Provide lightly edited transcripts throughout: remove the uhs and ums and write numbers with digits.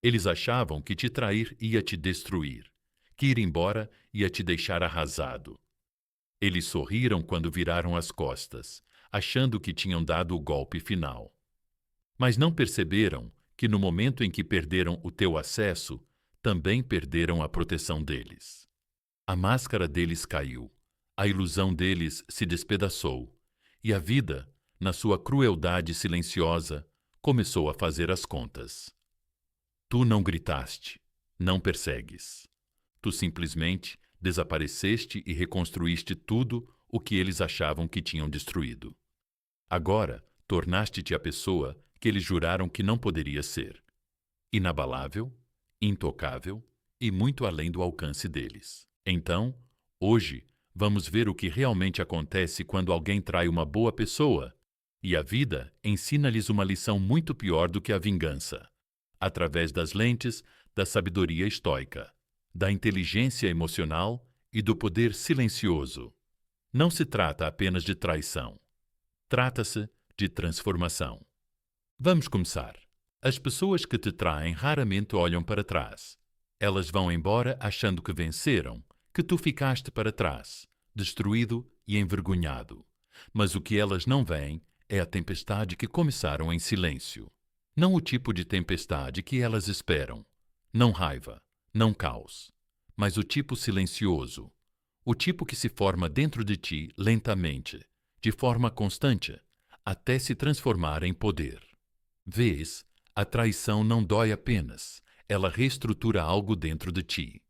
Eles achavam que te trair ia te destruir, que ir embora ia te deixar arrasado. Eles sorriram quando viraram as costas, achando que tinham dado o golpe final. Mas não perceberam que no momento em que perderam o teu acesso, também perderam a proteção deles. A máscara deles caiu, a ilusão deles se despedaçou, e a vida, na sua crueldade silenciosa, começou a fazer as contas. Tu não gritaste, não persegues. Tu simplesmente desapareceste e reconstruíste tudo o que eles achavam que tinham destruído. Agora, tornaste-te a pessoa que eles juraram que não poderia ser. Inabalável, intocável e muito além do alcance deles. Então, hoje, vamos ver o que realmente acontece quando alguém trai uma boa pessoa. E a vida ensina-lhes uma lição muito pior do que a vingança, através das lentes da sabedoria estoica, da inteligência emocional e do poder silencioso. Não se trata apenas de traição. Trata-se de transformação. Vamos começar. As pessoas que te traem raramente olham para trás. Elas vão embora achando que venceram, que tu ficaste para trás, destruído e envergonhado. Mas o que elas não veem é a tempestade que começaram em silêncio. Não o tipo de tempestade que elas esperam. Não raiva, não caos, mas o tipo silencioso. O tipo que se forma dentro de ti lentamente, de forma constante, até se transformar em poder. Vês, a traição não dói apenas, ela reestrutura algo dentro de ti.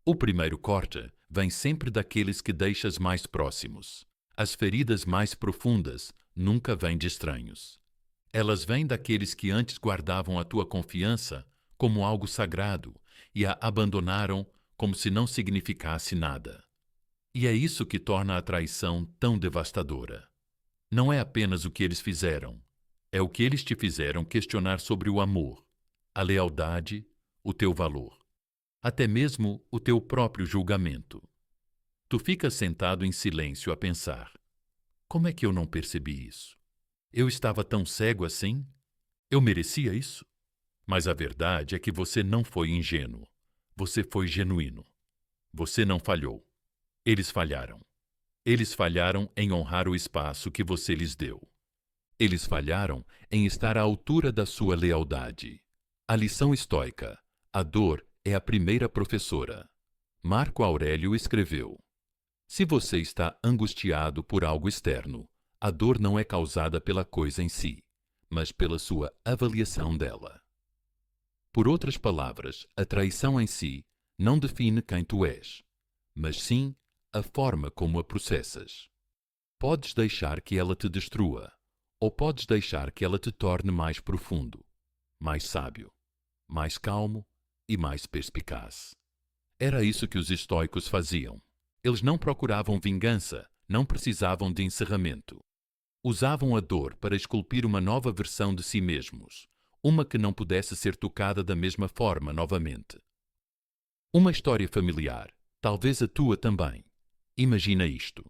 O primeiro corte vem sempre daqueles que deixas mais próximos. As feridas mais profundas nunca vêm de estranhos. Elas vêm daqueles que antes guardavam a tua confiança como algo sagrado e a abandonaram como se não significasse nada. E é isso que torna a traição tão devastadora. Não é apenas o que eles fizeram, é o que eles te fizeram questionar sobre o amor, a lealdade, o teu valor, até mesmo o teu próprio julgamento. Tu ficas sentado em silêncio a pensar: como é que eu não percebi isso? Eu estava tão cego assim? Eu merecia isso? Mas a verdade é que você não foi ingênuo. Você foi genuíno. Você não falhou. Eles falharam. Eles falharam em honrar o espaço que você lhes deu. Eles falharam em estar à altura da sua lealdade. A lição estoica: a dor é a primeira professora. Marco Aurélio escreveu: se você está angustiado por algo externo, a dor não é causada pela coisa em si, mas pela sua avaliação dela. Por outras palavras, a traição em si não define quem tu és, mas sim a forma como a processas. Podes deixar que ela te destrua, ou podes deixar que ela te torne mais profundo, mais sábio, mais calmo e mais perspicaz. Era isso que os estoicos faziam. Eles não procuravam vingança, não precisavam de encerramento. Usavam a dor para esculpir uma nova versão de si mesmos, uma que não pudesse ser tocada da mesma forma novamente. Uma história familiar, talvez a tua também. Imagina isto.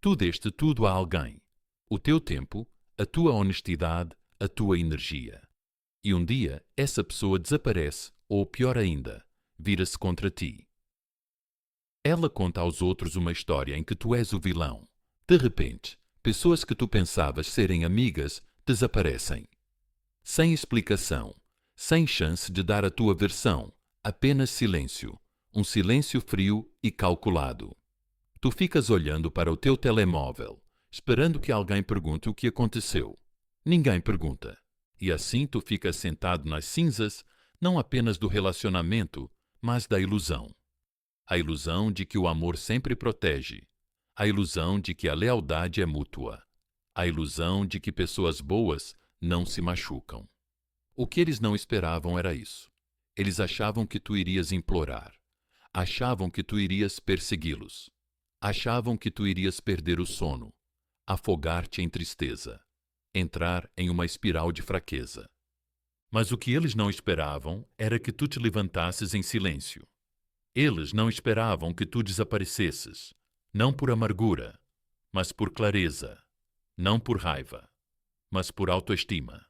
Tu deste tudo a alguém, o teu tempo, a tua honestidade, a tua energia. E um dia essa pessoa desaparece, ou pior ainda, vira-se contra ti. Ela conta aos outros uma história em que tu és o vilão. De repente, pessoas que tu pensavas serem amigas desaparecem. Sem explicação, sem chance de dar a tua versão, apenas silêncio. Um silêncio frio e calculado. Tu ficas olhando para o teu telemóvel, esperando que alguém pergunte o que aconteceu. Ninguém pergunta. E assim tu ficas sentado nas cinzas, não apenas do relacionamento, mas da ilusão. A ilusão de que o amor sempre protege. A ilusão de que a lealdade é mútua. A ilusão de que pessoas boas não se machucam. O que eles não esperavam era isso. Eles achavam que tu irias implorar. Achavam que tu irias persegui-los. Achavam que tu irias perder o sono, afogar-te em tristeza, entrar em uma espiral de fraqueza. Mas o que eles não esperavam era que tu te levantasses em silêncio. Eles não esperavam que tu desaparecesses, não por amargura, mas por clareza, não por raiva, mas por autoestima.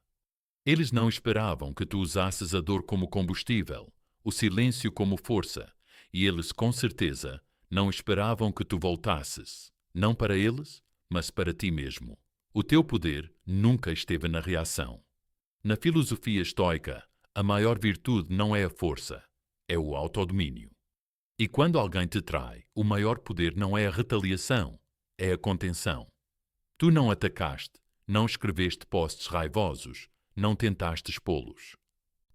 Eles não esperavam que tu usasses a dor como combustível, o silêncio como força, e eles, com certeza, não esperavam que tu voltasses, não para eles, mas para ti mesmo. O teu poder nunca esteve na reação. Na filosofia estoica, a maior virtude não é a força, é o autodomínio. E quando alguém te trai, o maior poder não é a retaliação, é a contenção. Tu não atacaste, não escreveste posts raivosos, não tentaste expô-los.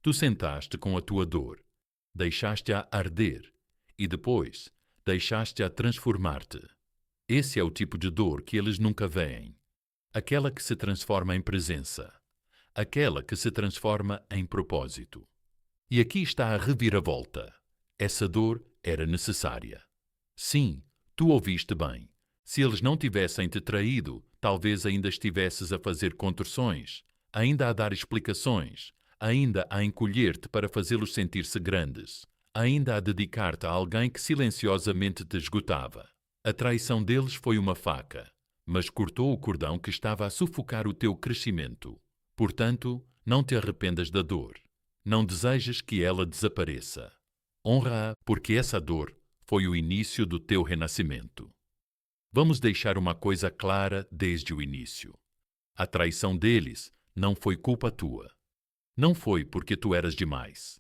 Tu sentaste com a tua dor, deixaste-a arder e depois deixaste-a transformar-te. Esse é o tipo de dor que eles nunca veem. Aquela que se transforma em presença. Aquela que se transforma em propósito. E aqui está a reviravolta. Essa dor era necessária. Sim, tu ouviste bem. Se eles não tivessem te traído, talvez ainda estivesses a fazer contorções, ainda a dar explicações, ainda a encolher-te para fazê-los sentir-se grandes, ainda a dedicar-te a alguém que silenciosamente te esgotava. A traição deles foi uma faca, mas cortou o cordão que estava a sufocar o teu crescimento. Portanto, não te arrependas da dor. Não desejas que ela desapareça. Honra-a, porque essa dor foi o início do teu renascimento. Vamos deixar uma coisa clara desde o início. A traição deles não foi culpa tua. Não foi porque tu eras demais.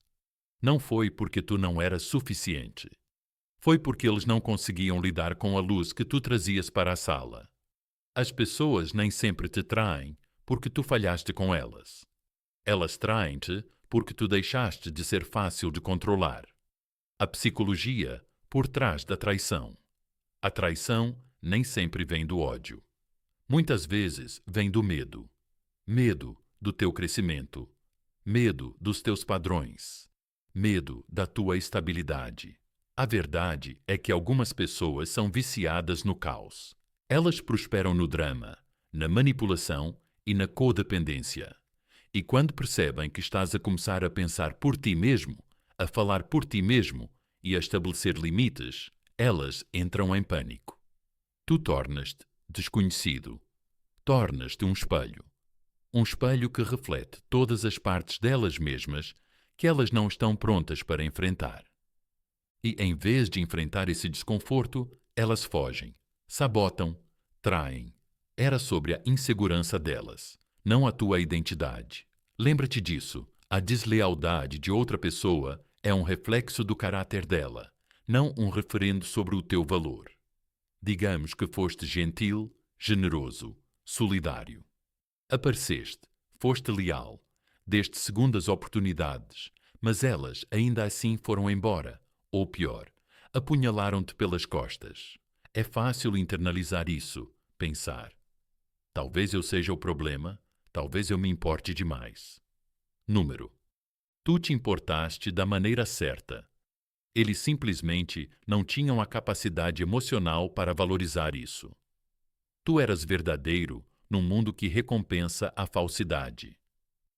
Não foi porque tu não eras suficiente. Foi porque eles não conseguiam lidar com a luz que tu trazias para a sala. As pessoas nem sempre te traem porque tu falhaste com elas. Elas traem-te porque tu deixaste de ser fácil de controlar. A psicologia por trás da traição. A traição nem sempre vem do ódio. Muitas vezes vem do medo. Medo do teu crescimento. Medo dos teus padrões. Medo da tua estabilidade. A verdade é que algumas pessoas são viciadas no caos. Elas prosperam no drama, na manipulação e na codependência. E quando percebem que estás a começar a pensar por ti mesmo, a falar por ti mesmo e a estabelecer limites, elas entram em pânico. Tu tornas-te desconhecido. Tornas-te um espelho. Um espelho que reflete todas as partes delas mesmas que elas não estão prontas para enfrentar. E em vez de enfrentar esse desconforto, elas fogem, sabotam, traem. Era sobre a insegurança delas, não a tua identidade. Lembra-te disso. A deslealdade de outra pessoa é um reflexo do caráter dela, não um referendo sobre o teu valor. Digamos que foste gentil, generoso, solidário. Apareceste, foste leal, deste segundas oportunidades, mas elas ainda assim foram embora, ou pior, apunhalaram-te pelas costas. É fácil internalizar isso, pensar. Talvez eu seja o problema, talvez eu me importe demais. Número. Tu te importaste da maneira certa. Eles simplesmente não tinham a capacidade emocional para valorizar isso. Tu eras verdadeiro num mundo que recompensa a falsidade.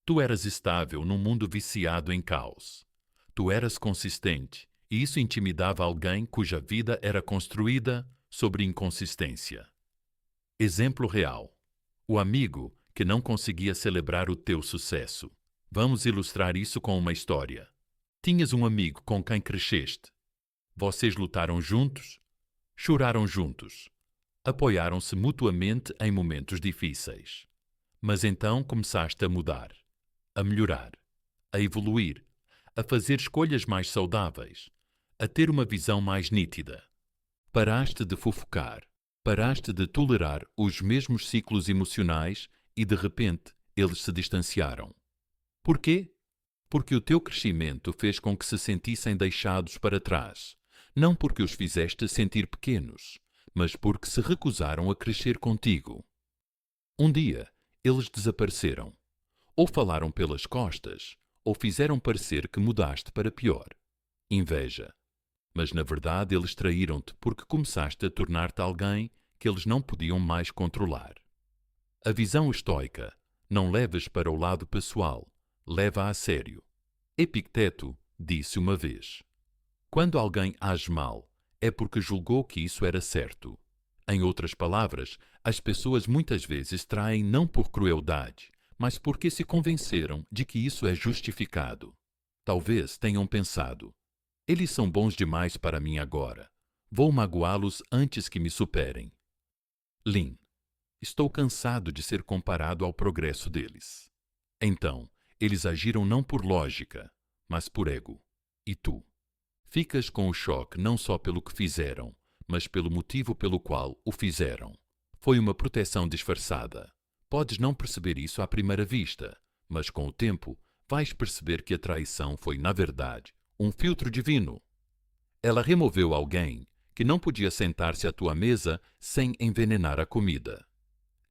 Tu eras estável num mundo viciado em caos. Tu eras consistente, e isso intimidava alguém cuja vida era construída sobre inconsistência. Exemplo real. O amigo que não conseguia celebrar o teu sucesso. Vamos ilustrar isso com uma história. Tinhas um amigo com quem cresceste. Vocês lutaram juntos, choraram juntos, apoiaram-se mutuamente em momentos difíceis. Mas então começaste a mudar, a melhorar, a evoluir, a fazer escolhas mais saudáveis, a ter uma visão mais nítida. Paraste de fofocar, paraste de tolerar os mesmos ciclos emocionais e de repente eles se distanciaram. Por quê? Porque o teu crescimento fez com que se sentissem deixados para trás, não porque os fizeste sentir pequenos, mas porque se recusaram a crescer contigo. Um dia, eles desapareceram. Ou falaram pelas costas, ou fizeram parecer que mudaste para pior. Inveja. Mas na verdade eles traíram-te porque começaste a tornar-te alguém que eles não podiam mais controlar. A visão estoica não leves para o lado pessoal, leva a sério. Epicteto disse uma vez: quando alguém age mal, é porque julgou que isso era certo. Em outras palavras, as pessoas muitas vezes traem não por crueldade, mas porque se convenceram de que isso é justificado. Talvez tenham pensado: eles são bons demais para mim agora. Vou magoá-los antes que me superem. Lin, estou cansado de ser comparado ao progresso deles. Então, eles agiram não por lógica, mas por ego. E tu? Ficas com o choque não só pelo que fizeram, mas pelo motivo pelo qual o fizeram. Foi uma proteção disfarçada. Podes não perceber isso à primeira vista, mas com o tempo vais perceber que a traição foi, na verdade, um filtro divino. Ela removeu alguém que não podia sentar-se à tua mesa sem envenenar a comida.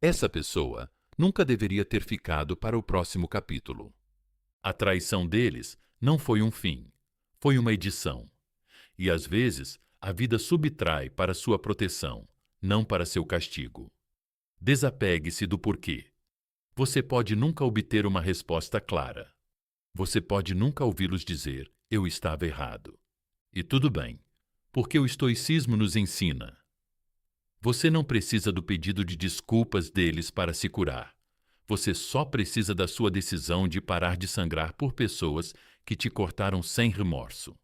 Essa pessoa nunca deveria ter ficado para o próximo capítulo. A traição deles não foi um fim, foi uma edição. E às vezes a vida subtrai para sua proteção, não para seu castigo. Desapegue-se do porquê. Você pode nunca obter uma resposta clara. Você pode nunca ouvi-los dizer: eu estava errado. E tudo bem, porque o estoicismo nos ensina. Você não precisa do pedido de desculpas deles para se curar. Você só precisa da sua decisão de parar de sangrar por pessoas que te cortaram sem remorso.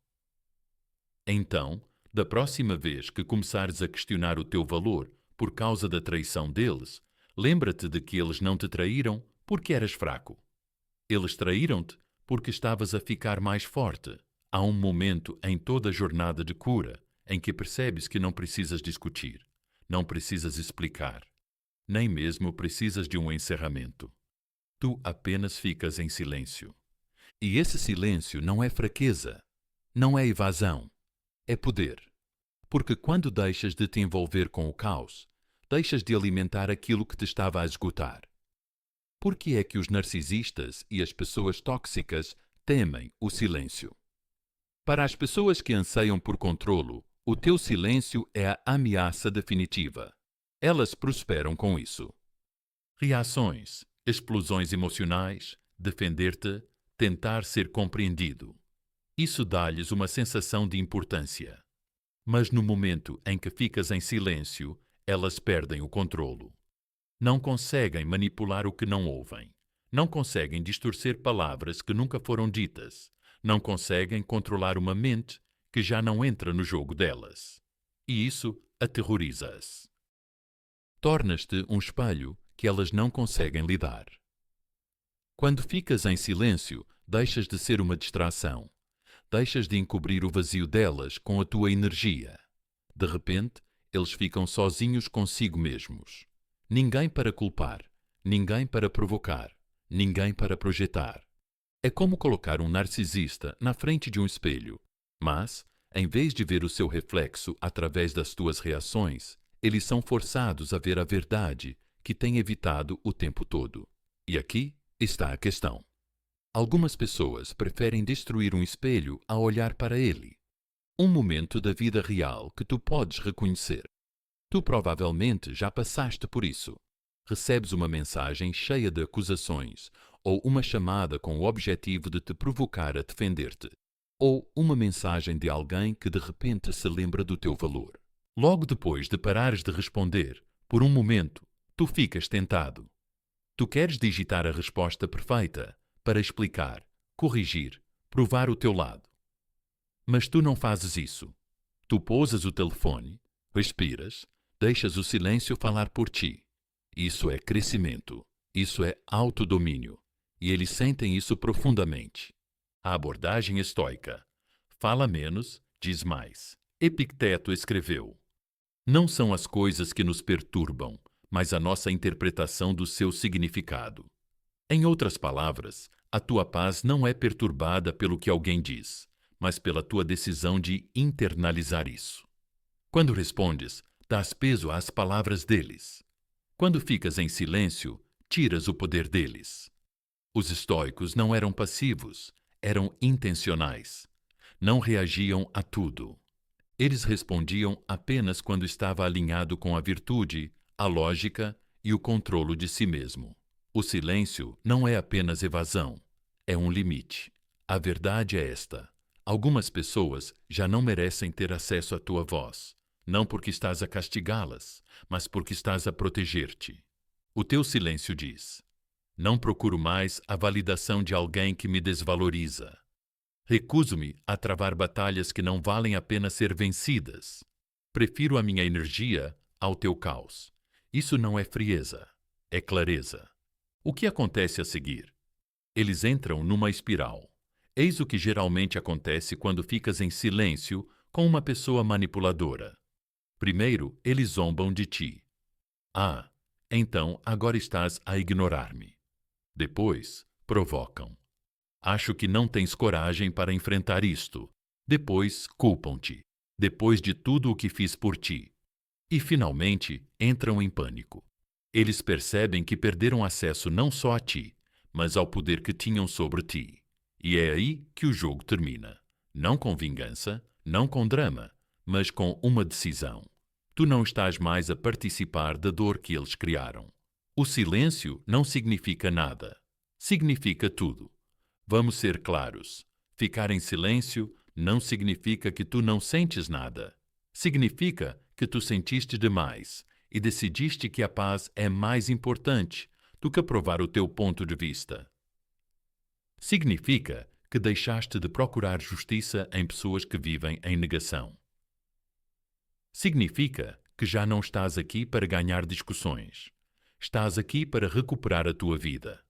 Então, da próxima vez que começares a questionar o teu valor por causa da traição deles, lembra-te de que eles não te traíram porque eras fraco. Eles traíram-te porque estavas a ficar mais forte. Há um momento em toda a jornada de cura em que percebes que não precisas discutir, não precisas explicar, nem mesmo precisas de um encerramento. Tu apenas ficas em silêncio. E esse silêncio não é fraqueza, não é evasão, é poder. Porque quando deixas de te envolver com o caos, deixas de alimentar aquilo que te estava a esgotar. Por que é que os narcisistas e as pessoas tóxicas temem o silêncio? Para as pessoas que anseiam por controlo, o teu silêncio é a ameaça definitiva. Elas prosperam com isso. Reações, explosões emocionais, defender-te, tentar ser compreendido. Isso dá-lhes uma sensação de importância. Mas no momento em que ficas em silêncio, elas perdem o controlo. Não conseguem manipular o que não ouvem. Não conseguem distorcer palavras que nunca foram ditas. Não conseguem controlar uma mente que já não entra no jogo delas. E isso aterroriza-as. Tornas-te um espelho que elas não conseguem lidar. Quando ficas em silêncio, deixas de ser uma distração. Deixas de encobrir o vazio delas com a tua energia. De repente, eles ficam sozinhos consigo mesmos. Ninguém para culpar, ninguém para provocar, ninguém para projetar. É como colocar um narcisista na frente de um espelho, mas, em vez de ver o seu reflexo através das tuas reações, eles são forçados a ver a verdade que têm evitado o tempo todo. E aqui está a questão. Algumas pessoas preferem destruir um espelho a olhar para ele. Um momento da vida real que tu podes reconhecer. Tu provavelmente já passaste por isso. Recebes uma mensagem cheia de acusações, ou uma chamada com o objetivo de te provocar a defender-te, ou uma mensagem de alguém que de repente se lembra do teu valor. Logo depois de parares de responder, por um momento, tu ficas tentado. Tu queres digitar a resposta perfeita para explicar, corrigir, provar o teu lado. Mas tu não fazes isso. Tu pousas o telefone, respiras, deixas o silêncio falar por ti. Isso é crescimento. Isso é autodomínio. E eles sentem isso profundamente. A abordagem estoica. Fala menos, diz mais. Epicteto escreveu: não são as coisas que nos perturbam, mas a nossa interpretação do seu significado. Em outras palavras, a tua paz não é perturbada pelo que alguém diz, mas pela tua decisão de internalizar isso. Quando respondes, dás peso às palavras deles. Quando ficas em silêncio, tiras o poder deles. Os estoicos não eram passivos, eram intencionais. Não reagiam a tudo. Eles respondiam apenas quando estava alinhado com a virtude, a lógica e o controlo de si mesmo. O silêncio não é apenas evasão, é um limite. A verdade é esta: algumas pessoas já não merecem ter acesso à tua voz, não porque estás a castigá-las, mas porque estás a proteger-te. O teu silêncio diz: Não procuro mais a validação de alguém que me desvaloriza. Recuso-me a travar batalhas que não valem a pena ser vencidas. Prefiro a minha energia ao teu caos. Isso não é frieza, é clareza. O que acontece a seguir? Eles entram numa espiral. Eis o que geralmente acontece quando ficas em silêncio com uma pessoa manipuladora. Primeiro, eles zombam de ti. Ah, então agora estás a ignorar-me. Depois, provocam. Acho que não tens coragem para enfrentar isto. Depois, culpam-te. Depois de tudo o que fiz por ti. E, finalmente, entram em pânico. Eles percebem que perderam acesso não só a ti, mas ao poder que tinham sobre ti. E é aí que o jogo termina. Não com vingança, não com drama, mas com uma decisão. Tu não estás mais a participar da dor que eles criaram. O silêncio não significa nada. Significa tudo. Vamos ser claros. Ficar em silêncio não significa que tu não sentes nada. Significa que tu sentiste demais e decidiste que a paz é mais importante do que provar o teu ponto de vista. Significa que deixaste de procurar justiça em pessoas que vivem em negação. Significa que já não estás aqui para ganhar discussões. Estás aqui para recuperar a tua vida.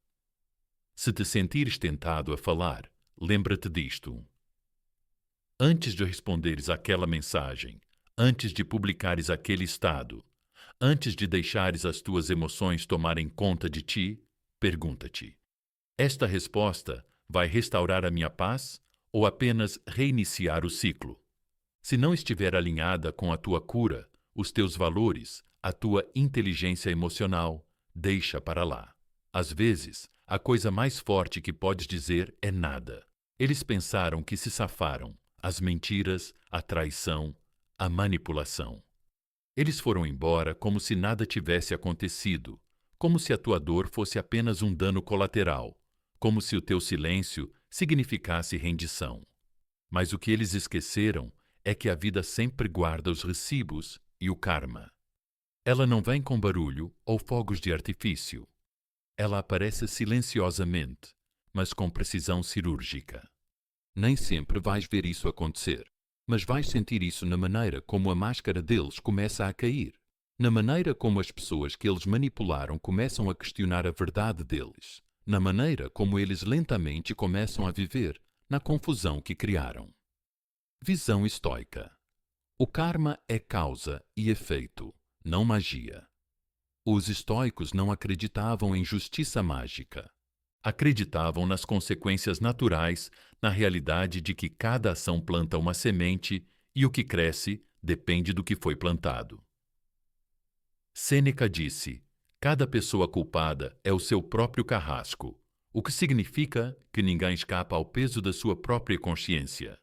Se te sentires tentado a falar, lembra-te disto. Antes de responderes àquela mensagem, antes de publicares aquele estado, antes de deixares as tuas emoções tomarem conta de ti, pergunta-te: esta resposta vai restaurar a minha paz ou apenas reiniciar o ciclo? Se não estiver alinhada com a tua cura, os teus valores, a tua inteligência emocional, deixa para lá. Às vezes, a coisa mais forte que podes dizer é nada. Eles pensaram que se safaram. As mentiras, a traição, a manipulação. Eles foram embora como se nada tivesse acontecido, como se a tua dor fosse apenas um dano colateral, como se o teu silêncio significasse rendição. Mas o que eles esqueceram é que a vida sempre guarda os recibos e o karma. Ela não vem com barulho ou fogos de artifício. Ela aparece silenciosamente, mas com precisão cirúrgica. Nem sempre vais ver isso acontecer, mas vais sentir isso na maneira como a máscara deles começa a cair, na maneira como as pessoas que eles manipularam começam a questionar a verdade deles, na maneira como eles lentamente começam a viver na confusão que criaram. Visão estoica. O karma é causa e efeito, não magia. Os estoicos não acreditavam em justiça mágica. Acreditavam nas consequências naturais, na realidade de que cada ação planta uma semente e o que cresce depende do que foi plantado. Sêneca disse: cada pessoa culpada é o seu próprio carrasco, o que significa que ninguém escapa ao peso da sua própria consciência.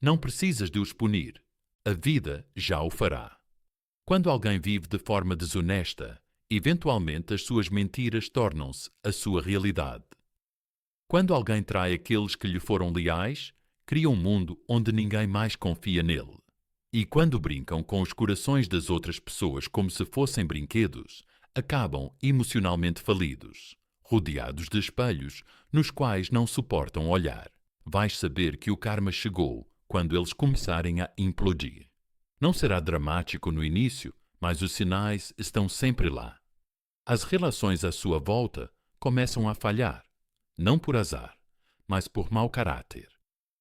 Não precisas de os punir. A vida já o fará. Quando alguém vive de forma desonesta, eventualmente as suas mentiras tornam-se a sua realidade. Quando alguém trai aqueles que lhe foram leais, cria um mundo onde ninguém mais confia nele. E quando brincam com os corações das outras pessoas como se fossem brinquedos, acabam emocionalmente falidos, rodeados de espelhos nos quais não suportam olhar. Vais saber que o karma chegou quando eles começarem a implodir. Não será dramático no início, mas os sinais estão sempre lá. As relações à sua volta começam a falhar, não por azar, mas por mau caráter.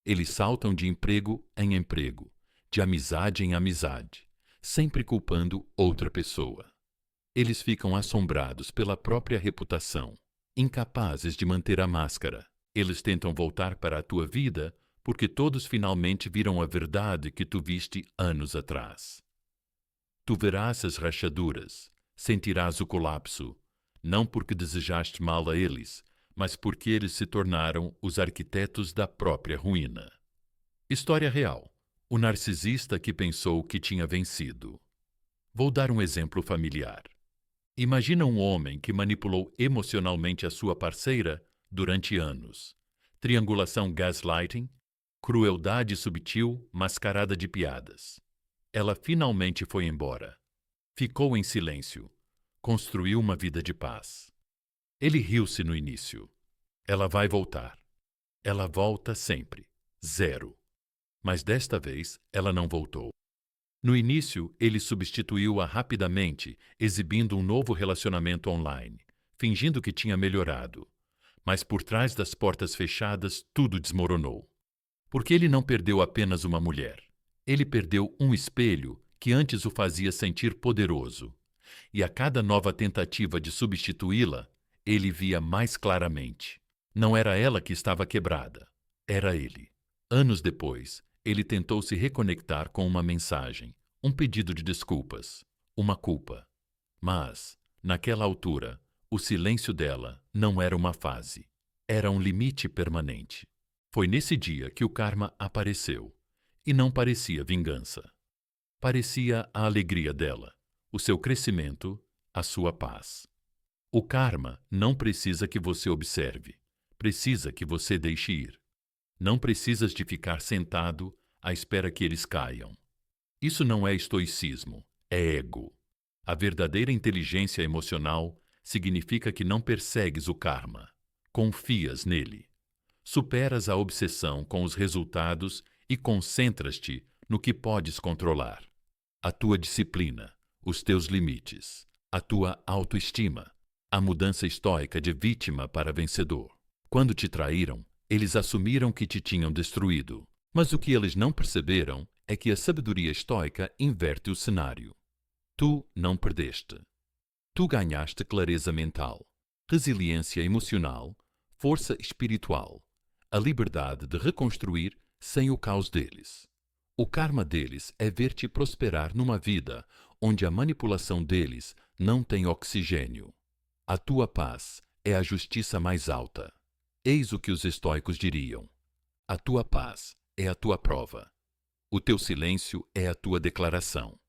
Eles saltam de emprego em emprego, de amizade em amizade, sempre culpando outra pessoa. Eles ficam assombrados pela própria reputação, incapazes de manter a máscara. Eles tentam voltar para a tua vida porque todos finalmente viram a verdade que tu viste anos atrás. Tu verás as rachaduras, sentirás o colapso, não porque desejaste mal a eles, mas porque eles se tornaram os arquitetos da própria ruína. História real. O narcisista que pensou que tinha vencido. Vou dar um exemplo familiar. Imagina um homem que manipulou emocionalmente a sua parceira durante anos. Triangulação gaslighting, crueldade subtil mascarada de piadas. Ela finalmente foi embora. Ficou em silêncio. Construiu uma vida de paz. Ele riu-se no início. Ela vai voltar. Ela volta sempre. 0. Mas desta vez ela não voltou. No início, ele substituiu-a rapidamente, exibindo um novo relacionamento online, fingindo que tinha melhorado. Mas por trás das portas fechadas, tudo desmoronou. Porque ele não perdeu apenas uma mulher. Ele perdeu um espelho que antes o fazia sentir poderoso. E a cada nova tentativa de substituí-la, ele via mais claramente. Não era ela que estava quebrada, era ele. Anos depois, ele tentou se reconectar com uma mensagem, um pedido de desculpas, uma culpa. Mas, naquela altura, o silêncio dela não era uma fase, era um limite permanente. Foi nesse dia que o karma apareceu, e não parecia vingança. Parecia a alegria dela, o seu crescimento, a sua paz. O karma não precisa que você observe, precisa que você deixe ir. Não precisas de ficar sentado à espera que eles caiam. Isso não é estoicismo, é ego. A verdadeira inteligência emocional significa que não persegues o karma, confias nele. Superas a obsessão com os resultados e concentras-te no que podes controlar. A tua disciplina, os teus limites, a tua autoestima, a mudança estoica de vítima para vencedor. Quando te traíram, eles assumiram que te tinham destruído. Mas o que eles não perceberam é que a sabedoria estoica inverte o cenário. Tu não perdeste. Tu ganhaste clareza mental, resiliência emocional, força espiritual, a liberdade de reconstruir sem o caos deles. O karma deles é ver-te prosperar numa vida onde a manipulação deles não tem oxigênio. A tua paz é a justiça mais alta. Eis o que os estoicos diriam. A tua paz é a tua prova. O teu silêncio é a tua declaração.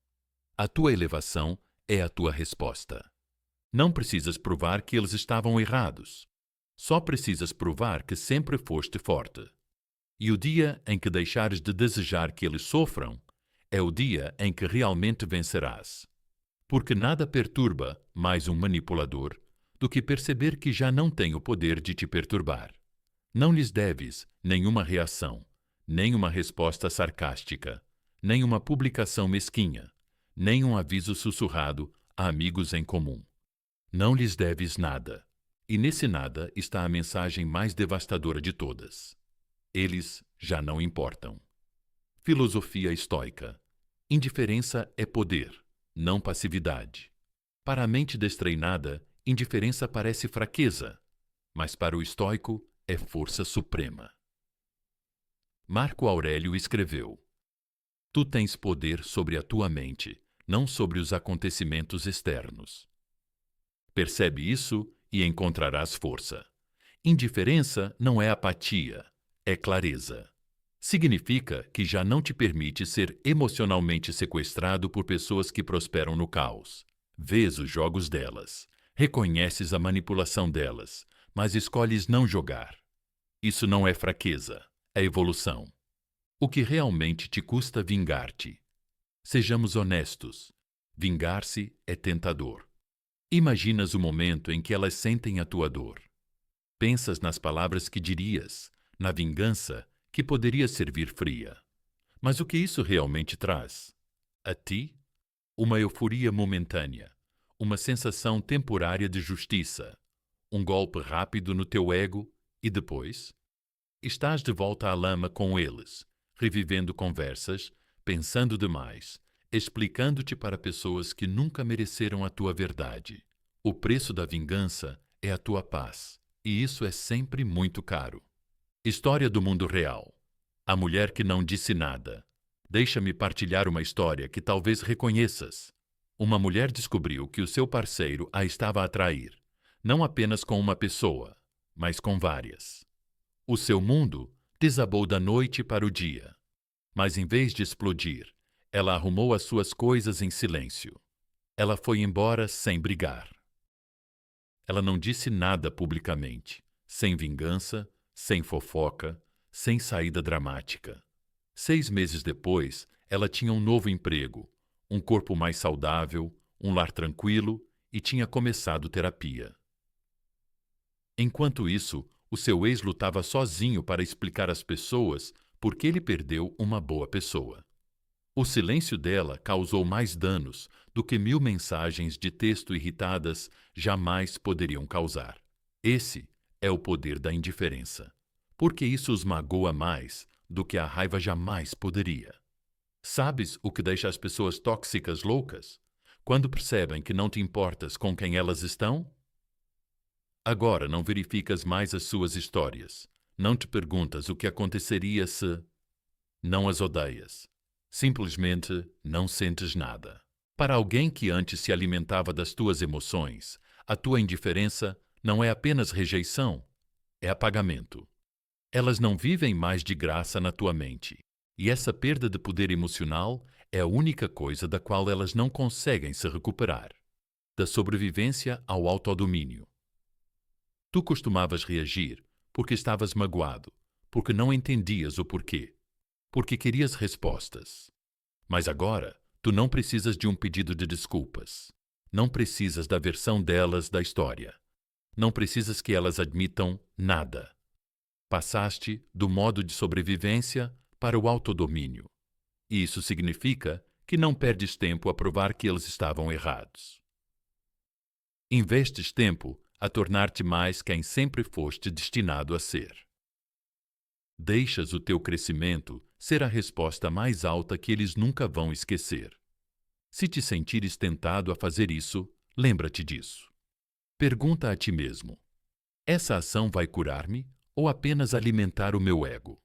A tua elevação é a tua resposta. Não precisas provar que eles estavam errados. Só precisas provar que sempre foste forte. E o dia em que deixares de desejar que eles sofram, é o dia em que realmente vencerás. Porque nada perturba mais um manipulador do que perceber que já não tem o poder de te perturbar. Não lhes deves nenhuma reação, nem uma resposta sarcástica, nem uma publicação mesquinha, nem um aviso sussurrado a amigos em comum. Não lhes deves nada. E nesse nada está a mensagem mais devastadora de todas. Eles já não importam. Filosofia estoica. Indiferença é poder, não passividade. Para a mente destreinada, indiferença parece fraqueza, mas para o estoico é força suprema. Marco Aurélio escreveu: Tu tens poder sobre a tua mente, não sobre os acontecimentos externos. Percebe isso e encontrarás força. Indiferença não é apatia, é clareza. Significa que já não te permite ser emocionalmente sequestrado por pessoas que prosperam no caos. Vês os jogos delas, reconheces a manipulação delas, mas escolhes não jogar. Isso não é fraqueza, é evolução. O que realmente te custa vingar-te? Sejamos honestos. Vingar-se é tentador. Imaginas o momento em que elas sentem a tua dor. Pensas nas palavras que dirias, na vingança que poderia servir fria. Mas o que isso realmente traz? A ti? Uma euforia momentânea, uma sensação temporária de justiça, um golpe rápido no teu ego e depois? Estás de volta à lama com eles, revivendo conversas, pensando demais, explicando-te para pessoas que nunca mereceram a tua verdade. O preço da vingança é a tua paz, e isso é sempre muito caro. História do mundo real. A mulher que não disse nada. Deixa-me partilhar uma história que talvez reconheças. Uma mulher descobriu que o seu parceiro a estava a trair, não apenas com uma pessoa, mas com várias. O seu mundo desabou da noite para o dia. Mas em vez de explodir, ela arrumou as suas coisas em silêncio. Ela foi embora sem brigar. Ela não disse nada publicamente, sem vingança, sem fofoca, sem saída dramática. 6 meses depois, ela tinha um novo emprego, um corpo mais saudável, um lar tranquilo e tinha começado terapia. Enquanto isso, o seu ex lutava sozinho para explicar às pessoas por que ele perdeu uma boa pessoa. O silêncio dela causou mais danos do que 1000 mensagens de texto irritadas jamais poderiam causar. Esse é o poder da indiferença, porque isso os magoa mais do que a raiva jamais poderia. Sabes o que deixa as pessoas tóxicas loucas? Quando percebem que não te importas com quem elas estão? Agora não verificas mais as suas histórias. Não te perguntas o que aconteceria se... Não as odeias. Simplesmente não sentes nada. Para alguém que antes se alimentava das tuas emoções, a tua indiferença não é apenas rejeição, é apagamento. Elas não vivem mais de graça na tua mente. E essa perda de poder emocional é a única coisa da qual elas não conseguem se recuperar. Da sobrevivência ao autodomínio. Tu costumavas reagir porque estavas magoado, porque não entendias o porquê, porque querias respostas. Mas agora, tu não precisas de um pedido de desculpas. Não precisas da versão delas da história. Não precisas que elas admitam nada. Passaste do modo de sobrevivência para o autodomínio. E isso significa que não perdes tempo a provar que eles estavam errados. Investes tempo a tornar-te mais quem sempre foste destinado a ser. Deixas o teu crescimento ser a resposta mais alta que eles nunca vão esquecer. Se te sentires tentado a fazer isso, lembra-te disso. Pergunta a ti mesmo: essa ação vai curar-me ou apenas alimentar o meu ego?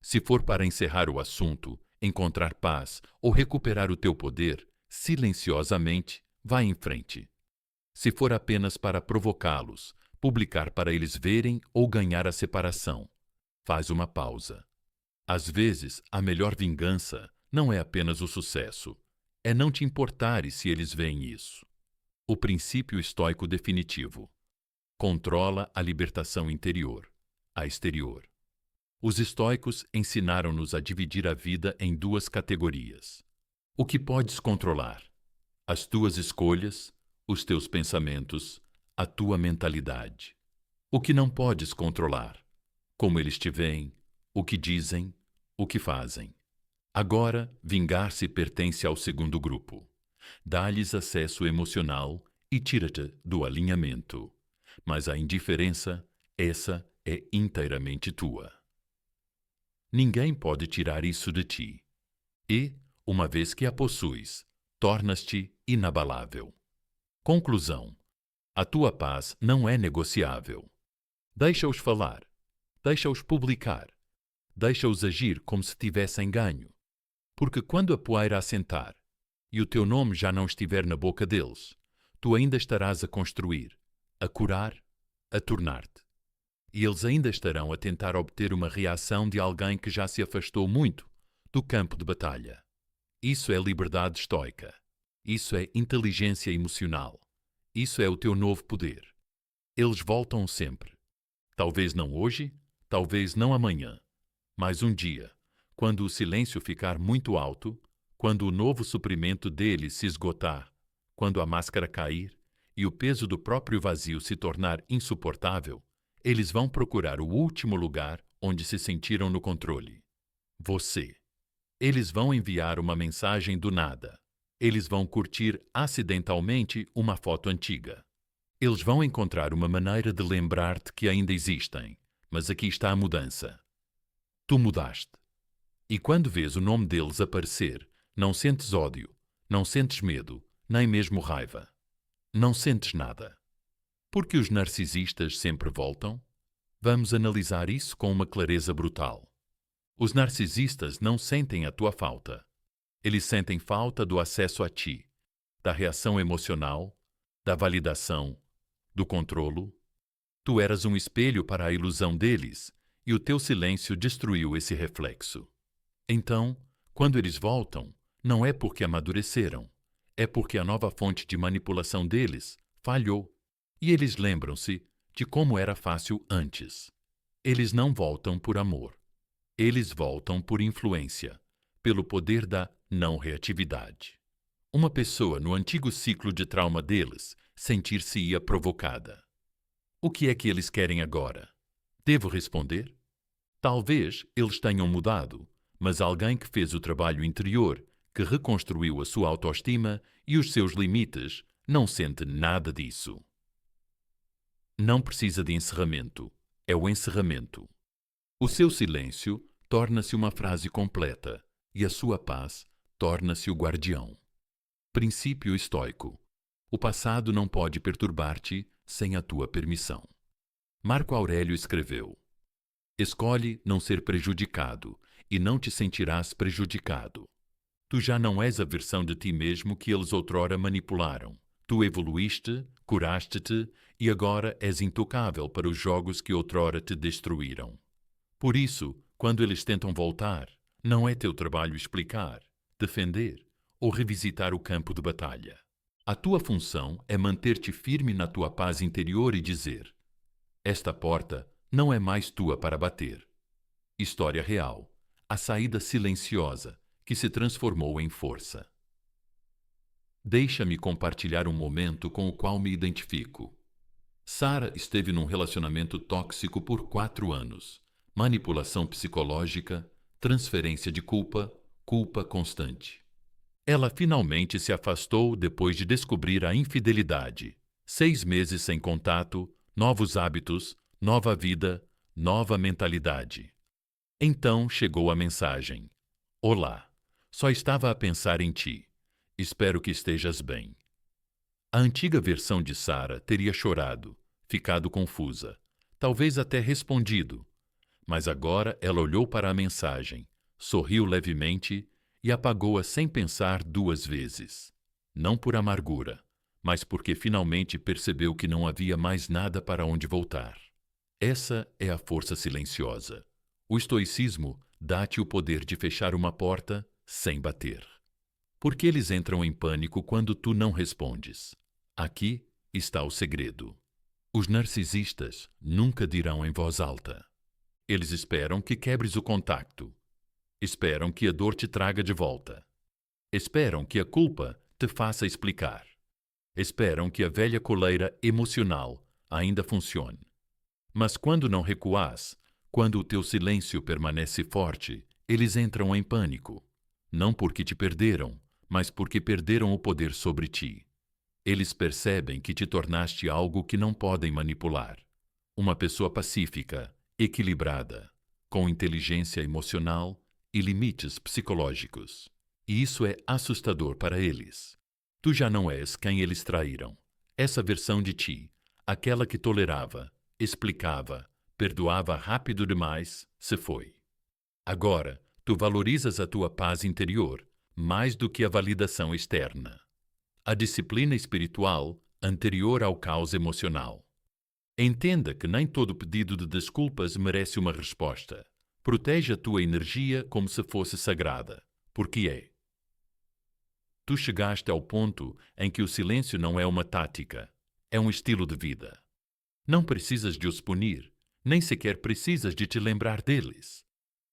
Se for para encerrar o assunto, encontrar paz ou recuperar o teu poder, silenciosamente, vá em frente. Se for apenas para provocá-los, publicar para eles verem ou ganhar a separação, faz uma pausa. Às vezes, a melhor vingança não é apenas o sucesso, é não te importares se eles veem isso. O princípio estoico definitivo. Controla a libertação interior, a exterior. Os estoicos ensinaram-nos a dividir a vida em 2 categorias. O que podes controlar? As tuas escolhas, os teus pensamentos, a tua mentalidade. O que não podes controlar? Como eles te veem, o que dizem, o que fazem. Agora, vingar-se pertence ao segundo grupo. Dá-lhes acesso emocional e tira-te do alinhamento. Mas a indiferença, essa é inteiramente tua. Ninguém pode tirar isso de ti. E, uma vez que a possuis, tornas-te inabalável. Conclusão: a tua paz não é negociável. Deixa-os falar. Deixa-os publicar. Deixa-os agir como se tivessem ganho. Porque quando a poeira assentar e o teu nome já não estiver na boca deles, tu ainda estarás a construir, a curar, a tornar-te. E eles ainda estarão a tentar obter uma reação de alguém que já se afastou muito do campo de batalha. Isso é liberdade estoica. Isso é inteligência emocional. Isso é o teu novo poder. Eles voltam sempre. Talvez não hoje, talvez não amanhã, mas um dia, quando o silêncio ficar muito alto, quando o novo suprimento deles se esgotar, quando a máscara cair e o peso do próprio vazio se tornar insuportável, eles vão procurar o último lugar onde se sentiram no controle. Você. Eles vão enviar uma mensagem do nada. Eles vão curtir acidentalmente uma foto antiga. Eles vão encontrar uma maneira de lembrar-te que ainda existem, mas aqui está a mudança. Tu mudaste. E quando vês o nome deles aparecer, não sentes ódio, não sentes medo, nem mesmo raiva. Não sentes nada. Porque os narcisistas sempre voltam? Vamos analisar isso com uma clareza brutal. Os narcisistas não sentem a tua falta. Eles sentem falta do acesso a ti, da reação emocional, da validação, do controlo. Tu eras um espelho para a ilusão deles e o teu silêncio destruiu esse reflexo. Então, quando eles voltam, não é porque amadureceram, é porque a nova fonte de manipulação deles falhou. E eles lembram-se de como era fácil antes. Eles não voltam por amor. Eles voltam por influência, pelo poder da não reatividade. Uma pessoa no antigo ciclo de trauma deles sentir-se-ia provocada. O que é que eles querem agora? Devo responder? Talvez eles tenham mudado, mas alguém que fez o trabalho interior, que reconstruiu a sua autoestima e os seus limites, não sente nada disso. Não precisa de encerramento. É o encerramento. O seu silêncio torna-se uma frase completa e a sua paz torna-se o guardião. Princípio estoico. O passado não pode perturbar-te sem a tua permissão. Marco Aurélio escreveu: escolhe não ser prejudicado e não te sentirás prejudicado. Tu já não és a versão de ti mesmo que eles outrora manipularam. Tu evoluíste, curaste-te e agora és intocável para os jogos que outrora te destruíram. Por isso, quando eles tentam voltar, não é teu trabalho explicar, defender ou revisitar o campo de batalha. A tua função é manter-te firme na tua paz interior e dizer: esta porta não é mais tua para bater. História real. A saída silenciosa que se transformou em força. Deixa-me compartilhar um momento com o qual me identifico. Sara esteve num relacionamento tóxico por 4 anos. Manipulação psicológica, transferência de culpa, culpa constante. Ela finalmente se afastou depois de descobrir a infidelidade. 6 meses sem contato, novos hábitos, nova vida, nova mentalidade. Então chegou a mensagem: olá, só estava a pensar em ti. Espero que estejas bem. A antiga versão de Sara teria chorado, ficado confusa, talvez até respondido. Mas agora ela olhou para a mensagem, sorriu levemente e apagou-a sem pensar 2 vezes. Não por amargura, mas porque finalmente percebeu que não havia mais nada para onde voltar. Essa é a força silenciosa. O estoicismo dá-te o poder de fechar uma porta sem bater. Porque eles entram em pânico quando tu não respondes. Aqui está o segredo. Os narcisistas nunca dirão em voz alta. Eles esperam que quebres o contacto. Esperam que a dor te traga de volta. Esperam que a culpa te faça explicar. Esperam que a velha coleira emocional ainda funcione. Mas quando não recuas, quando o teu silêncio permanece forte, eles entram em pânico. Não porque te perderam, mas porque perderam o poder sobre ti. Eles percebem que te tornaste algo que não podem manipular. Uma pessoa pacífica, equilibrada, com inteligência emocional e limites psicológicos. E isso é assustador para eles. Tu já não és quem eles traíram. Essa versão de ti, aquela que tolerava, explicava, perdoava rápido demais, se foi. Agora, tu valorizas a tua paz interior mais do que a validação externa. A disciplina espiritual anterior ao caos emocional. Entenda que nem todo pedido de desculpas merece uma resposta. Protege a tua energia como se fosse sagrada, porque é. Tu chegaste ao ponto em que o silêncio não é uma tática, é um estilo de vida. Não precisas de os punir, nem sequer precisas de te lembrar deles.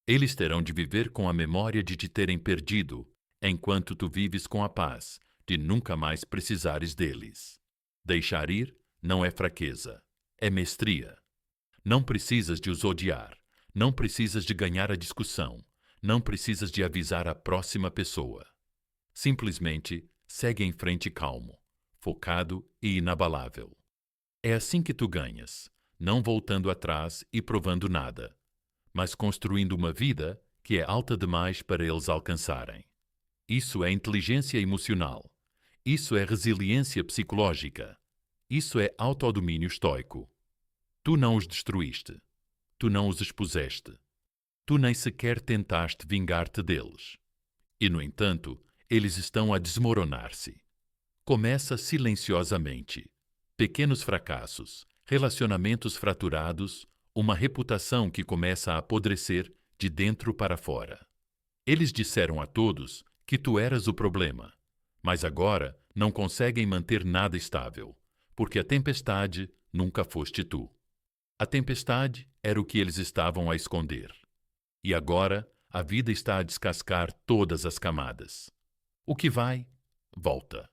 Eles terão de viver com a memória de te terem perdido, enquanto tu vives com a paz de nunca mais precisares deles. Deixar ir não é fraqueza, é mestria. Não precisas de os odiar, não precisas de ganhar a discussão, não precisas de avisar a próxima pessoa. Simplesmente segue em frente calmo, focado e inabalável. É assim que tu ganhas, não voltando atrás e provando nada, mas construindo uma vida que é alta demais para eles alcançarem. Isso é inteligência emocional. Isso é resiliência psicológica. Isso é autodomínio estoico. Tu não os destruíste. Tu não os expuseste. Tu nem sequer tentaste vingar-te deles. E, no entanto, eles estão a desmoronar-se. Começa silenciosamente. Pequenos fracassos, relacionamentos fraturados, uma reputação que começa a apodrecer de dentro para fora. Eles disseram a todos que tu eras o problema, mas agora não conseguem manter nada estável, porque a tempestade nunca foste tu. A tempestade era o que eles estavam a esconder. E agora a vida está a descascar todas as camadas. O que vai, volta.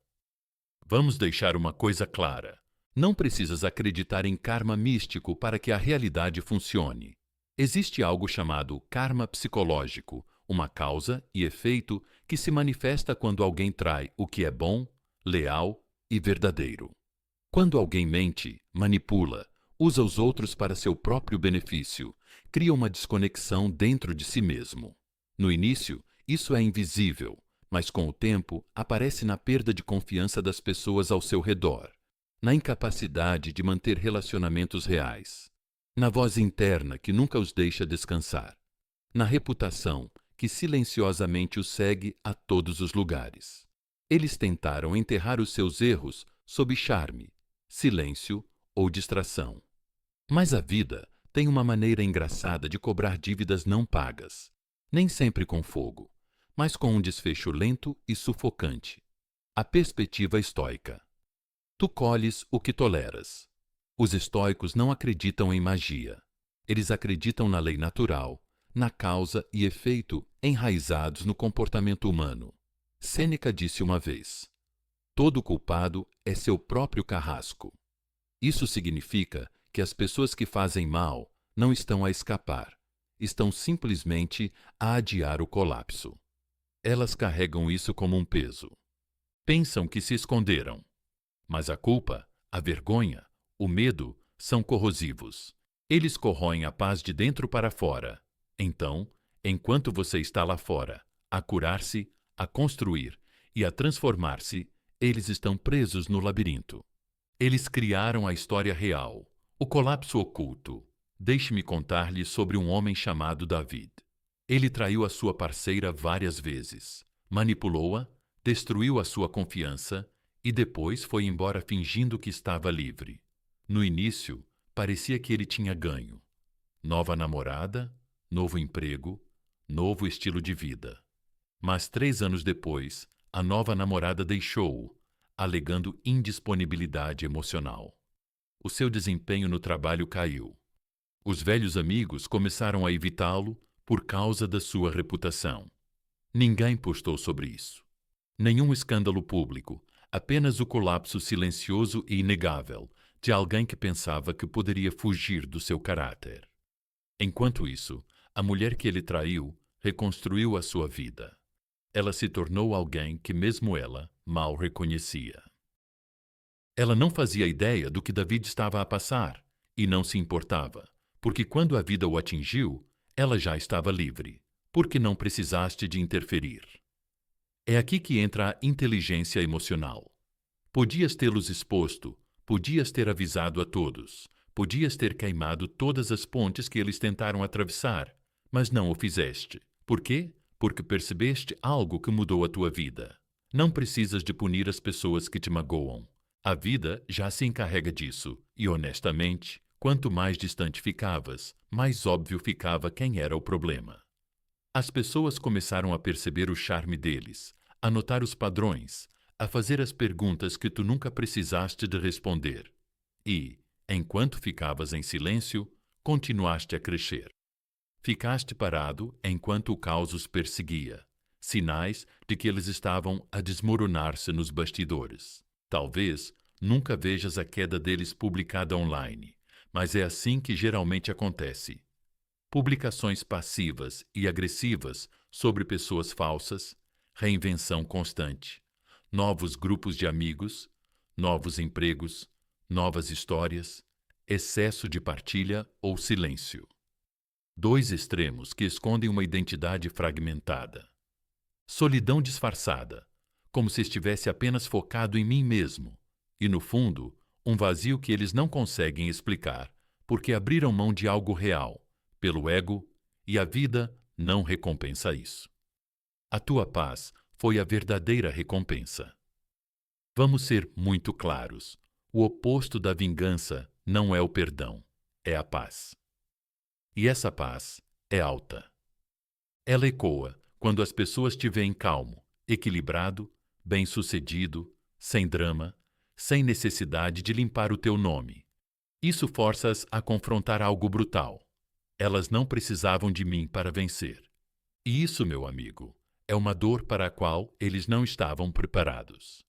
Vamos deixar uma coisa clara. Não precisas acreditar em karma místico para que a realidade funcione. Existe algo chamado karma psicológico, uma causa e efeito que se manifesta quando alguém trai o que é bom, leal e verdadeiro. Quando alguém mente, manipula, usa os outros para seu próprio benefício, cria uma desconexão dentro de si mesmo. No início, isso é invisível, mas com o tempo aparece na perda de confiança das pessoas ao seu redor, na incapacidade de manter relacionamentos reais, na voz interna que nunca os deixa descansar, na reputação que silenciosamente os segue a todos os lugares. Eles tentaram enterrar os seus erros sob charme, silêncio ou distração. Mas a vida tem uma maneira engraçada de cobrar dívidas não pagas, nem sempre com fogo, mas com um desfecho lento e sufocante. A perspectiva estoica. Tu colhes o que toleras. Os estoicos não acreditam em magia. Eles acreditam na lei natural, na causa e efeito enraizados no comportamento humano. Sêneca disse uma vez: todo culpado é seu próprio carrasco. Isso significa que as pessoas que fazem mal não estão a escapar, estão simplesmente a adiar o colapso. Elas carregam isso como um peso. Pensam que se esconderam. Mas a culpa, a vergonha, o medo são corrosivos. Eles corroem a paz de dentro para fora. Então, enquanto você está lá fora, a curar-se, a construir e a transformar-se, eles estão presos no labirinto. Eles criaram a história real, o colapso oculto. Deixe-me contar-lhe sobre um homem chamado David. Ele traiu a sua parceira várias vezes, manipulou-a, destruiu a sua confiança e depois foi embora fingindo que estava livre. No início, parecia que ele tinha ganho. Nova namorada, novo emprego, novo estilo de vida. Mas 3 anos depois, a nova namorada deixou-o, alegando indisponibilidade emocional. O seu desempenho no trabalho caiu. Os velhos amigos começaram a evitá-lo por causa da sua reputação. Ninguém postou sobre isso. Nenhum escândalo público, apenas o colapso silencioso e inegável de alguém que pensava que poderia fugir do seu caráter. Enquanto isso, a mulher que ele traiu reconstruiu a sua vida. Ela se tornou alguém que mesmo ela mal reconhecia. Ela não fazia ideia do que David estava a passar e não se importava, porque quando a vida o atingiu, ela já estava livre, porque não precisaste de interferir. É aqui que entra a inteligência emocional. Podias tê-los exposto, podias ter avisado a todos, podias ter queimado todas as pontes que eles tentaram atravessar, mas não o fizeste. Por quê? Porque percebeste algo que mudou a tua vida. Não precisas de punir as pessoas que te magoam. A vida já se encarrega disso, e honestamente, quanto mais distante ficavas, mais óbvio ficava quem era o problema. As pessoas começaram a perceber o charme deles, a notar os padrões, a fazer as perguntas que tu nunca precisaste de responder. E, enquanto ficavas em silêncio, continuaste a crescer. Ficaste parado enquanto o caos os perseguia, sinais de que eles estavam a desmoronar-se nos bastidores. Talvez nunca vejas a queda deles publicada online, mas é assim que geralmente acontece. Publicações passivas e agressivas sobre pessoas falsas, reinvenção constante, novos grupos de amigos, novos empregos, novas histórias, excesso de partilha ou silêncio. 2 extremos que escondem uma identidade fragmentada. Solidão disfarçada, como se estivesse apenas focado em mim mesmo, e no fundo, um vazio que eles não conseguem explicar, porque abriram mão de algo real, pelo ego, e a vida não recompensa isso. A tua paz foi a verdadeira recompensa. Vamos ser muito claros. O oposto da vingança não é o perdão, é a paz. E essa paz é alta. Ela ecoa quando as pessoas te veem calmo, equilibrado, bem-sucedido, sem drama, sem necessidade de limpar o teu nome. Isso força-as a confrontar algo brutal. Elas não precisavam de mim para vencer. E isso, meu amigo, é uma dor para a qual eles não estavam preparados.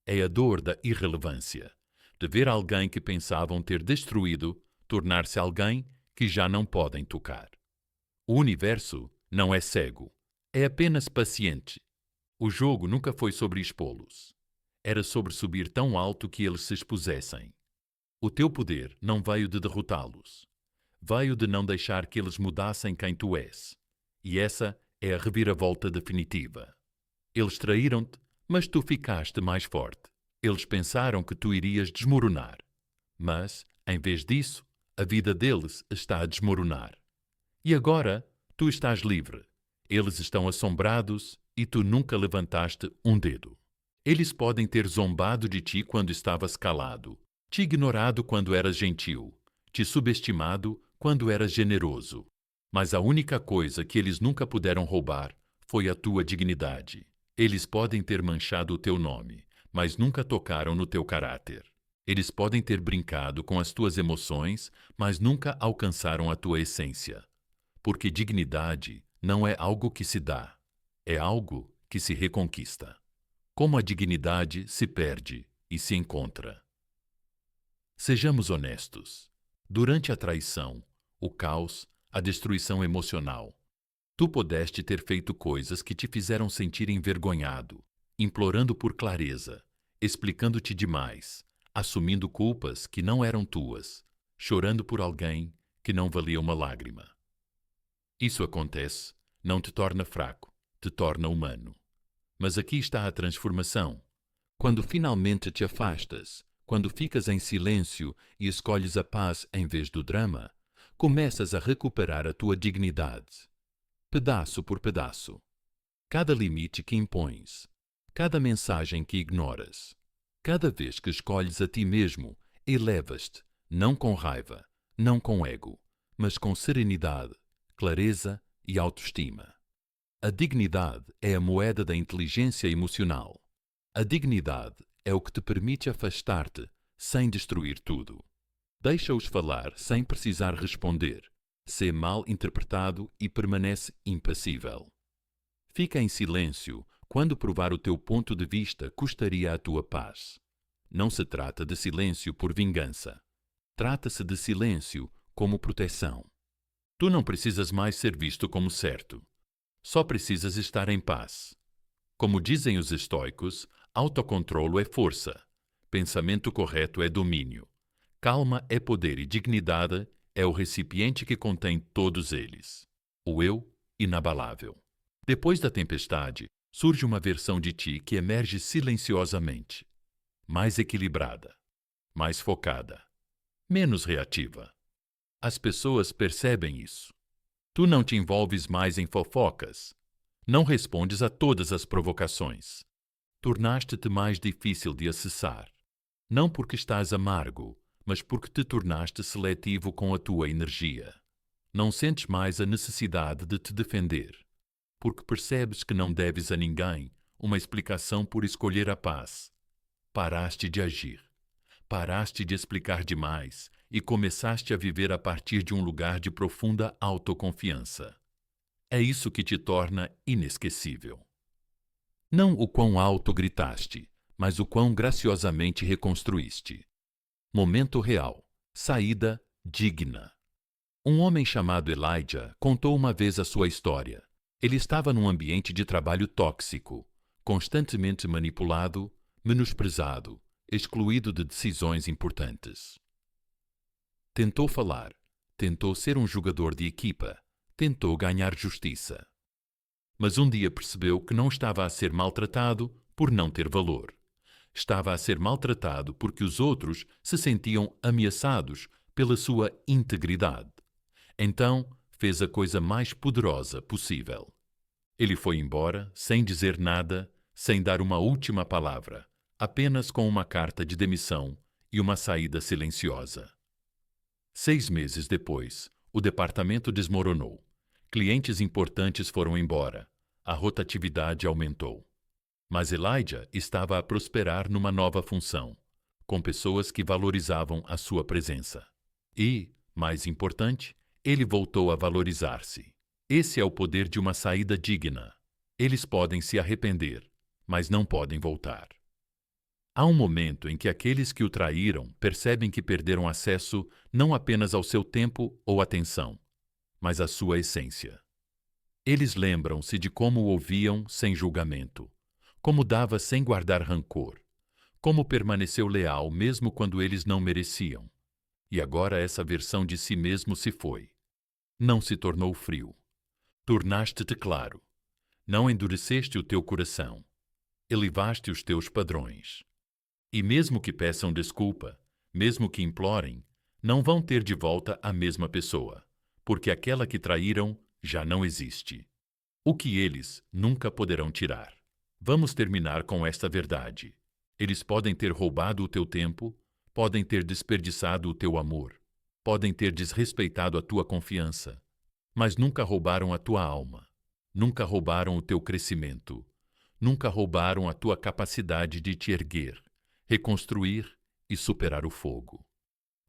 É a dor da irrelevância, de ver alguém que pensavam ter destruído tornar-se alguém que já não podem tocar. O universo não é cego, é apenas paciente. O jogo nunca foi sobre expô-los. Era sobre subir tão alto que eles se expusessem. O teu poder não veio de derrotá-los. Veio de não deixar que eles mudassem quem tu és. E essa é a reviravolta definitiva. Eles traíram-te, mas tu ficaste mais forte. Eles pensaram que tu irias desmoronar. Mas, em vez disso, a vida deles está a desmoronar. E agora, tu estás livre. Eles estão assombrados e tu nunca levantaste um dedo. Eles podem ter zombado de ti quando estavas calado, te ignorado quando eras gentil, te subestimado quando eras generoso. Mas a única coisa que eles nunca puderam roubar foi a tua dignidade. Eles podem ter manchado o teu nome, mas nunca tocaram no teu caráter. Eles podem ter brincado com as tuas emoções, mas nunca alcançaram a tua essência. Porque dignidade não é algo que se dá, é algo que se reconquista. Como a dignidade se perde e se encontra. Sejamos honestos. Durante a traição, o caos, a destruição emocional, tu pudeste ter feito coisas que te fizeram sentir envergonhado, implorando por clareza, explicando-te demais, assumindo culpas que não eram tuas, chorando por alguém que não valia uma lágrima. Isso acontece, não te torna fraco, te torna humano. Mas aqui está a transformação. Quando finalmente te afastas, quando ficas em silêncio e escolhes a paz em vez do drama, começas a recuperar a tua dignidade. Pedaço por pedaço. Cada limite que impões, cada mensagem que ignoras, cada vez que escolhes a ti mesmo, elevas-te, não com raiva, não com ego, mas com serenidade, clareza e autoestima. A dignidade é a moeda da inteligência emocional. A dignidade é o que te permite afastar-te sem destruir tudo. Deixa-os falar sem precisar responder. Sê mal interpretado e permanece impassível. Fica em silêncio quando provar o teu ponto de vista custaria a tua paz. Não se trata de silêncio por vingança. Trata-se de silêncio como proteção. Tu não precisas mais ser visto como certo. Só precisas estar em paz. Como dizem os estoicos, autocontrolo é força. Pensamento correto é domínio. Calma é poder e dignidade é o recipiente que contém todos eles. O eu inabalável. Depois da tempestade, surge uma versão de ti que emerge silenciosamente. Mais equilibrada. Mais focada. Menos reativa. As pessoas percebem isso. Tu não te envolves mais em fofocas. Não respondes a todas as provocações. Tornaste-te mais difícil de acessar. Não porque estás amargo, mas porque te tornaste seletivo com a tua energia. Não sentes mais a necessidade de te defender, porque percebes que não deves a ninguém uma explicação por escolher a paz. Paraste de agir. Paraste de explicar demais e começaste a viver a partir de um lugar de profunda autoconfiança. É isso que te torna inesquecível. Não o quão alto gritaste, mas o quão graciosamente reconstruíste. Momento real. Saída digna. Um homem chamado Elijah contou uma vez a sua história. Ele estava num ambiente de trabalho tóxico, constantemente manipulado, menosprezado, excluído de decisões importantes. Tentou falar, tentou ser um jogador de equipa, tentou ganhar justiça. Mas um dia percebeu que não estava a ser maltratado por não ter valor. Estava a ser maltratado porque os outros se sentiam ameaçados pela sua integridade. Então, fez a coisa mais poderosa possível. Ele foi embora, sem dizer nada, sem dar uma última palavra, apenas com uma carta de demissão e uma saída silenciosa. 6 meses depois, o departamento desmoronou. Clientes importantes foram embora. A rotatividade aumentou. Mas Elijah estava a prosperar numa nova função, com pessoas que valorizavam a sua presença. E, mais importante, ele voltou a valorizar-se. Esse é o poder de uma saída digna. Eles podem se arrepender, mas não podem voltar. Há um momento em que aqueles que o traíram percebem que perderam acesso não apenas ao seu tempo ou atenção, mas à sua essência. Eles lembram-se de como o ouviam sem julgamento, como dava sem guardar rancor, como permaneceu leal mesmo quando eles não mereciam. E agora essa versão de si mesmo se foi. Não se tornou frio. Tornaste-te claro. Não endureceste o teu coração. Elevaste os teus padrões. E mesmo que peçam desculpa, mesmo que implorem, não vão ter de volta a mesma pessoa, porque aquela que traíram já não existe. O que eles nunca poderão tirar. Vamos terminar com esta verdade. Eles podem ter roubado o teu tempo, podem ter desperdiçado o teu amor, podem ter desrespeitado a tua confiança, mas nunca roubaram a tua alma, nunca roubaram o teu crescimento, nunca roubaram a tua capacidade de te erguer, reconstruir e superar o fogo.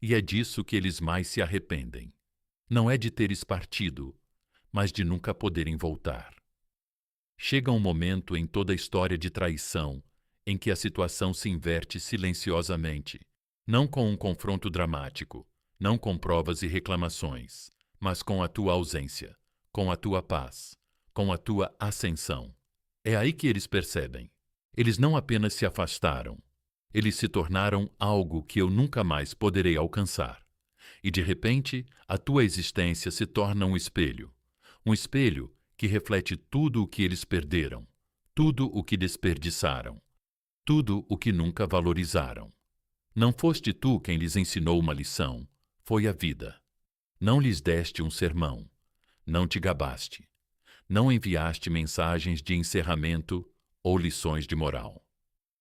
E é disso que eles mais se arrependem. Não é de teres partido, mas de nunca poderem voltar. Chega um momento em toda a história de traição em que a situação se inverte silenciosamente, não com um confronto dramático, não com provas e reclamações, mas com a tua ausência, com a tua paz, com a tua ascensão. É aí que eles percebem. Eles não apenas se afastaram, eles se tornaram algo que eu nunca mais poderei alcançar. E de repente, a tua existência se torna um espelho que reflete tudo o que eles perderam, tudo o que desperdiçaram, tudo o que nunca valorizaram. Não foste tu quem lhes ensinou uma lição, foi a vida. Não lhes deste um sermão, não te gabaste, não enviaste mensagens de encerramento ou lições de moral.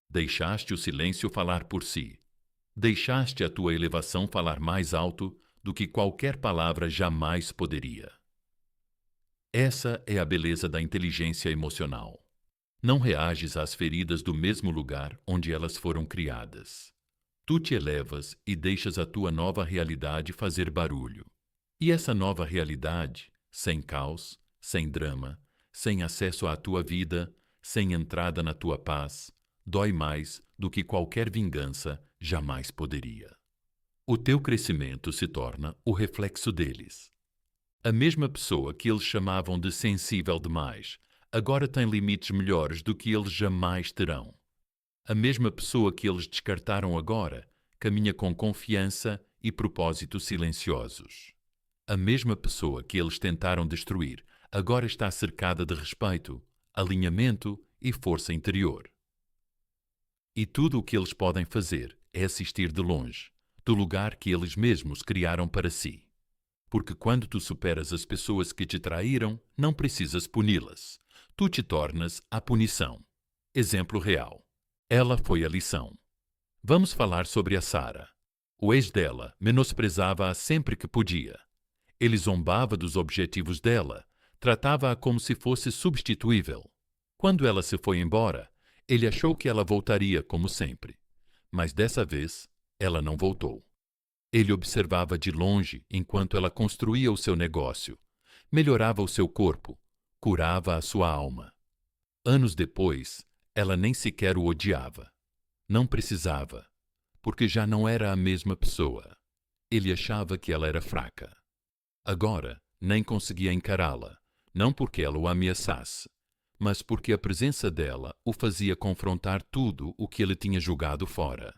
Deixaste o silêncio falar por si. Deixaste a tua elevação falar mais alto do que qualquer palavra jamais poderia. Essa é a beleza da inteligência emocional. Não reages às feridas do mesmo lugar onde elas foram criadas. Tu te elevas e deixas a tua nova realidade fazer barulho. E essa nova realidade, sem caos, sem drama, sem acesso à tua vida, sem entrada na tua paz, dói mais do que qualquer vingança jamais poderia. O teu crescimento se torna o reflexo deles. A mesma pessoa que eles chamavam de sensível demais, agora tem limites melhores do que eles jamais terão. A mesma pessoa que eles descartaram agora caminha com confiança e propósito silenciosos. A mesma pessoa que eles tentaram destruir agora está cercada de respeito, alinhamento e força interior. E tudo o que eles podem fazer é assistir de longe, do lugar que eles mesmos criaram para si. Porque quando tu superas as pessoas que te traíram, não precisas puni-las. Tu te tornas a punição. Exemplo real. Ela foi a lição. Vamos falar sobre a Sara. O ex dela menosprezava-a sempre que podia. Ele zombava dos objetivos dela, tratava-a como se fosse substituível. Quando ela se foi embora, ele achou que ela voltaria como sempre. Mas dessa vez, ela não voltou. Ele observava de longe enquanto ela construía o seu negócio, melhorava o seu corpo, curava a sua alma. Anos depois, ela nem sequer o odiava. Não precisava, porque já não era a mesma pessoa. Ele achava que ela era fraca. Agora, nem conseguia encará-la, não porque ela o ameaçasse, mas porque a presença dela o fazia confrontar tudo o que ele tinha jogado fora.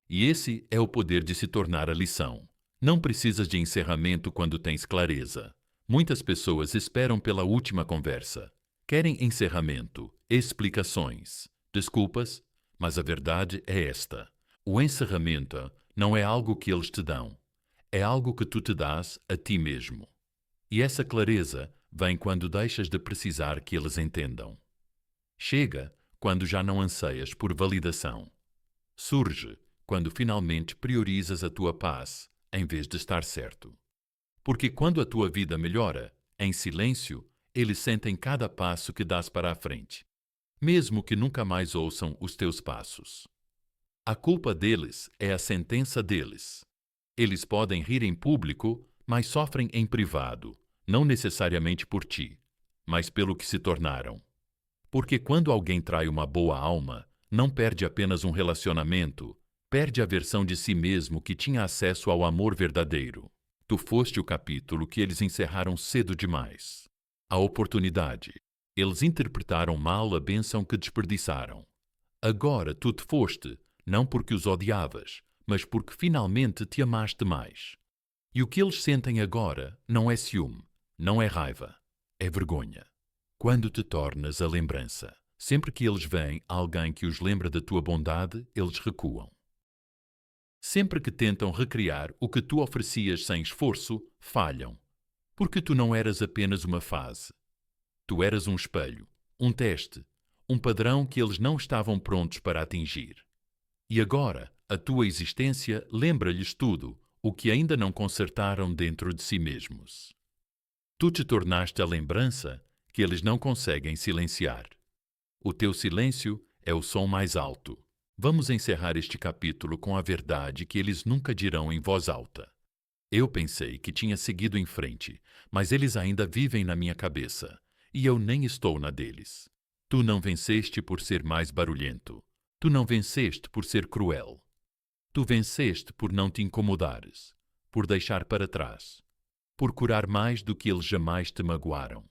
E esse é o poder de se tornar a lição. Não precisas de encerramento quando tens clareza. Muitas pessoas esperam pela última conversa. Querem encerramento, explicações, desculpas, mas a verdade é esta. O encerramento não é algo que eles te dão. É algo que tu te dás a ti mesmo. E essa clareza vem quando deixas de precisar que eles entendam. Chega quando já não anseias por validação. Surge quando finalmente priorizas a tua paz, em vez de estar certo. Porque quando a tua vida melhora, em silêncio, eles sentem cada passo que dás para a frente, mesmo que nunca mais ouçam os teus passos. A culpa deles é a sentença deles. Eles podem rir em público, mas sofrem em privado, não necessariamente por ti, mas pelo que se tornaram. Porque quando alguém trai uma boa alma, Não perde apenas um relacionamento, perde a versão de si mesmo que tinha acesso ao amor verdadeiro. Tu foste o capítulo que eles encerraram cedo demais. A oportunidade. Eles interpretaram mal a bênção que desperdiçaram. Agora tu te foste, não porque os odiavas, mas porque finalmente te amaste mais. E o que eles sentem agora não é ciúme, não é raiva, é vergonha. Quando te tornas a lembrança, sempre que eles veem alguém que os lembra da tua bondade, eles recuam. Sempre que tentam recriar o que tu oferecias sem esforço, falham. Porque tu não eras apenas uma fase. Tu eras um espelho, um teste, um padrão que eles não estavam prontos para atingir. E agora, a tua existência lembra-lhes tudo o que ainda não consertaram dentro de si mesmos. Tu te tornaste a lembrança que eles não conseguem silenciar. O teu silêncio é o som mais alto. Vamos encerrar este capítulo com a verdade que eles nunca dirão em voz alta. Eu pensei que tinha seguido em frente, mas eles ainda vivem na minha cabeça, e eu nem estou na deles. Tu não venceste por ser mais barulhento. Tu não venceste por ser cruel. Tu venceste por não te incomodares, por deixar para trás, por curar mais do que eles jamais te magoaram.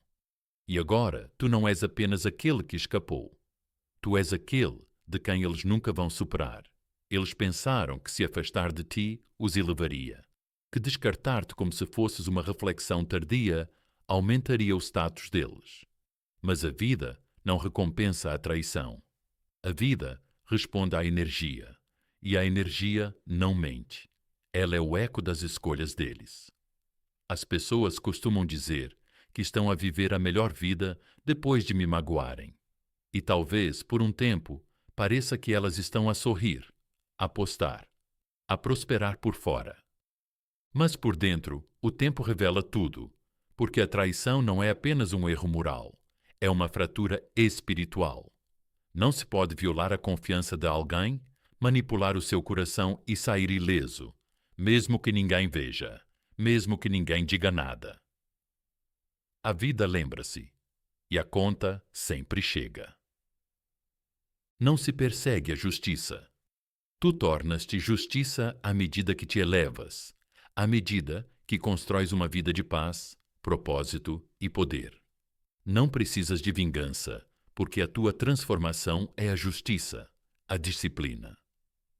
E agora tu não és apenas aquele que escapou. Tu és aquele de quem eles nunca vão superar. Eles pensaram que se afastar de ti os elevaria, que descartar-te como se fosses uma reflexão tardia aumentaria o status deles. Mas a vida não recompensa a traição. A vida responde à energia, e a energia não mente. Ela é o eco das escolhas deles. As pessoas costumam dizer que estão a viver a melhor vida depois de me magoarem. E talvez, por um tempo, pareça que elas estão a sorrir, a apostar, a prosperar por fora. Mas por dentro, o tempo revela tudo, porque a traição não é apenas um erro moral, é uma fratura espiritual. Não se pode violar a confiança de alguém, manipular o seu coração e sair ileso, mesmo que ninguém veja, mesmo que ninguém diga nada. A vida lembra-se, e a conta sempre chega. Não se persegue a justiça. Tu tornas-te justiça à medida que te elevas, à medida que constróis uma vida de paz, propósito e poder. Não precisas de vingança, porque a tua transformação é a justiça, a disciplina.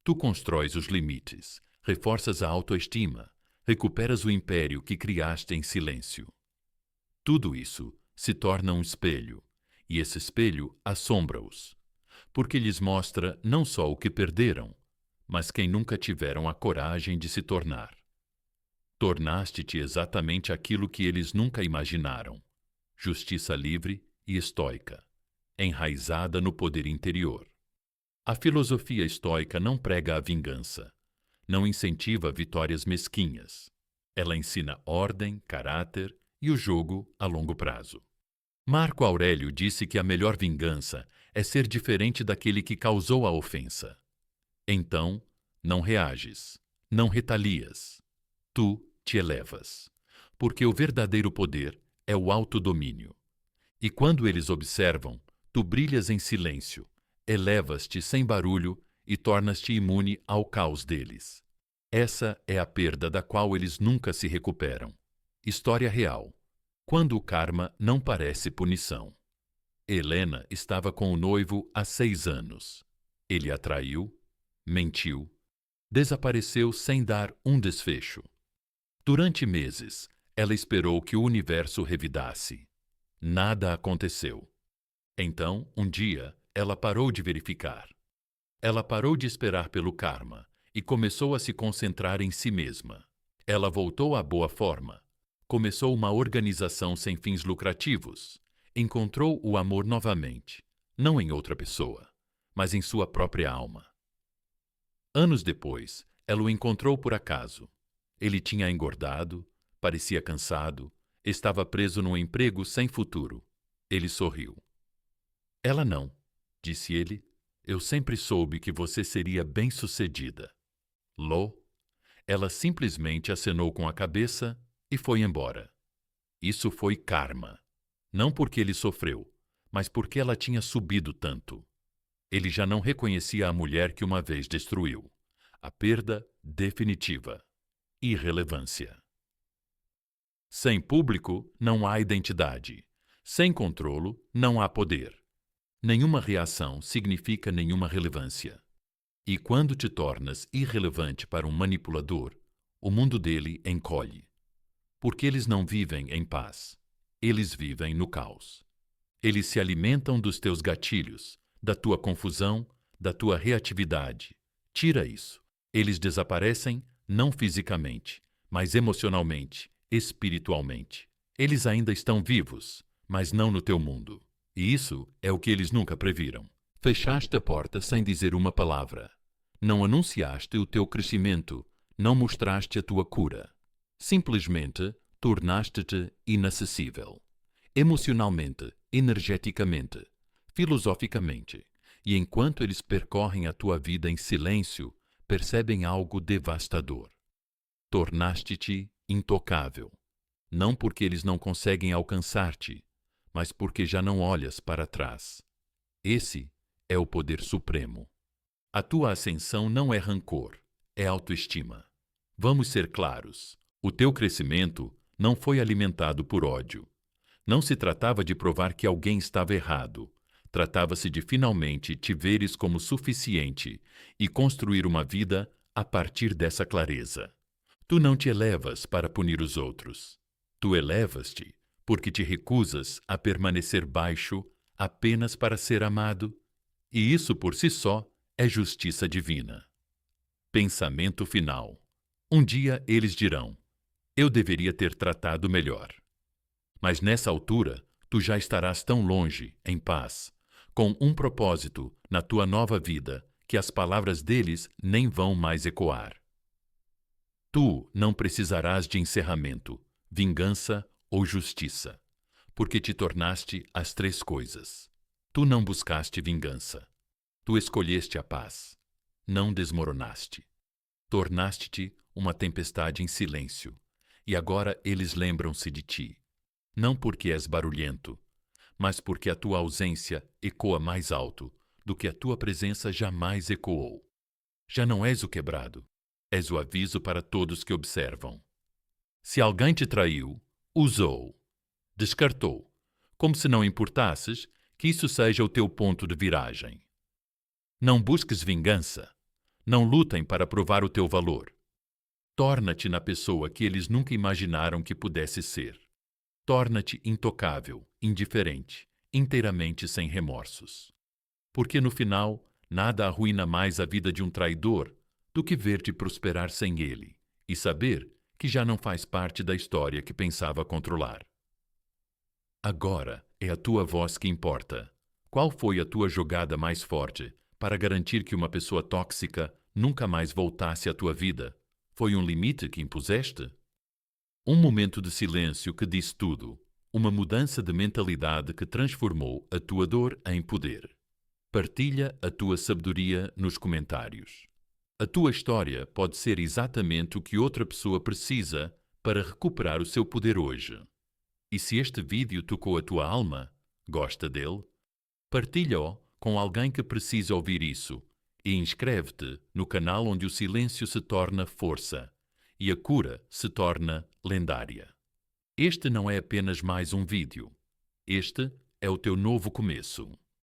Tu constróis os limites, reforças a autoestima, recuperas o império que criaste em silêncio. Tudo isso se torna um espelho, e esse espelho assombra-os, porque lhes mostra não só o que perderam, mas quem nunca tiveram a coragem de se tornar. Tornaste-te exatamente aquilo que eles nunca imaginaram: justiça livre e estoica, enraizada no poder interior. A filosofia estoica não prega a vingança, não incentiva vitórias mesquinhas. Ela ensina ordem, caráter e o jogo a longo prazo. Marco Aurélio disse que a melhor vingança é ser diferente daquele que causou a ofensa. Então, não reages, não retalias. Tu te elevas, porque o verdadeiro poder é o autodomínio. E quando eles observam, tu brilhas em silêncio, elevas-te sem barulho e tornas-te imune ao caos deles. Essa é a perda da qual eles nunca se recuperam. História real. Quando o karma não parece punição. Helena estava com o noivo há 6 anos. Ele a traiu, mentiu, desapareceu sem dar um desfecho. Durante meses, ela esperou que o universo revidasse. Nada aconteceu. Então, um dia, ela parou de verificar. Ela parou de esperar pelo karma e começou a se concentrar em si mesma. Ela voltou à boa forma. Começou uma organização sem fins lucrativos. Encontrou o amor novamente, não em outra pessoa, mas em sua própria alma. Anos depois, ela o encontrou por acaso. Ele tinha engordado, parecia cansado, estava preso num emprego sem futuro. Ele sorriu. Ela não, disse ele. Eu sempre soube que você seria bem-sucedida. Lô, ela simplesmente acenou com a cabeça e foi embora. Isso foi karma. Não porque ele sofreu, mas porque ela tinha subido tanto. Ele já não reconhecia a mulher que uma vez destruiu. A perda definitiva. Irrelevância. Sem público, não há identidade. Sem controlo, não há poder. Nenhuma reação significa nenhuma relevância. E quando te tornas irrelevante para um manipulador, o mundo dele encolhe. Porque eles não vivem em paz. Eles vivem no caos. Eles se alimentam dos teus gatilhos, da tua confusão, da tua reatividade. Tira isso. Eles desaparecem não fisicamente, mas emocionalmente, espiritualmente. Eles ainda estão vivos, mas não no teu mundo. E isso é o que eles nunca previram. Fechaste a porta sem dizer uma palavra. Não anunciaste o teu crescimento, não mostraste a tua cura. Simplesmente tornaste-te inacessível. Emocionalmente, energeticamente, filosoficamente. E enquanto eles percorrem a tua vida em silêncio, percebem algo devastador. Tornaste-te intocável. Não porque eles não conseguem alcançar-te, mas porque já não olhas para trás. Esse é o poder supremo. A tua ascensão não é rancor, é autoestima. Vamos ser claros. O teu crescimento não foi alimentado por ódio. Não se tratava de provar que alguém estava errado. Tratava-se de finalmente te veres como suficiente e construir uma vida a partir dessa clareza. Tu não te elevas para punir os outros. Tu elevas-te porque te recusas a permanecer baixo apenas para ser amado. E isso por si só é justiça divina. Pensamento final. Um dia eles dirão: eu deveria ter tratado melhor. Mas nessa altura, tu já estarás tão longe, em paz, com um propósito na tua nova vida, que as palavras deles nem vão mais ecoar. Tu não precisarás de encerramento, vingança ou justiça, porque te tornaste as três coisas. Tu não buscaste vingança. Tu escolheste a paz. Não desmoronaste. Tornaste-te uma tempestade em silêncio, e agora eles lembram-se de ti. Não porque és barulhento, mas porque a tua ausência ecoa mais alto do que a tua presença jamais ecoou. Já não és o quebrado, és o aviso para todos que observam. Se alguém te traiu, usou, descartou, como se não importasses que isso seja o teu ponto de viragem. Não busques vingança, não lutem para provar o teu valor. Torna-te na pessoa que eles nunca imaginaram que pudesse ser. Torna-te intocável, indiferente, inteiramente sem remorsos. Porque no final, nada arruína mais a vida de um traidor do que ver-te prosperar sem ele e saber que já não faz parte da história que pensava controlar. Agora é a tua voz que importa. Qual foi a tua jogada mais forte para garantir que uma pessoa tóxica nunca mais voltasse à tua vida? Foi um limite que impuseste? Um momento de silêncio que disse tudo. Uma mudança de mentalidade que transformou a tua dor em poder. Partilha a tua sabedoria nos comentários. A tua história pode ser exatamente o que outra pessoa precisa para recuperar o seu poder hoje. E se este vídeo tocou a tua alma, gosta dele? Partilha-o com alguém que precisa ouvir isso e inscreve-te no canal onde o silêncio se torna força e a cura se torna lendária. Este não é apenas mais um vídeo. Este é o teu novo começo.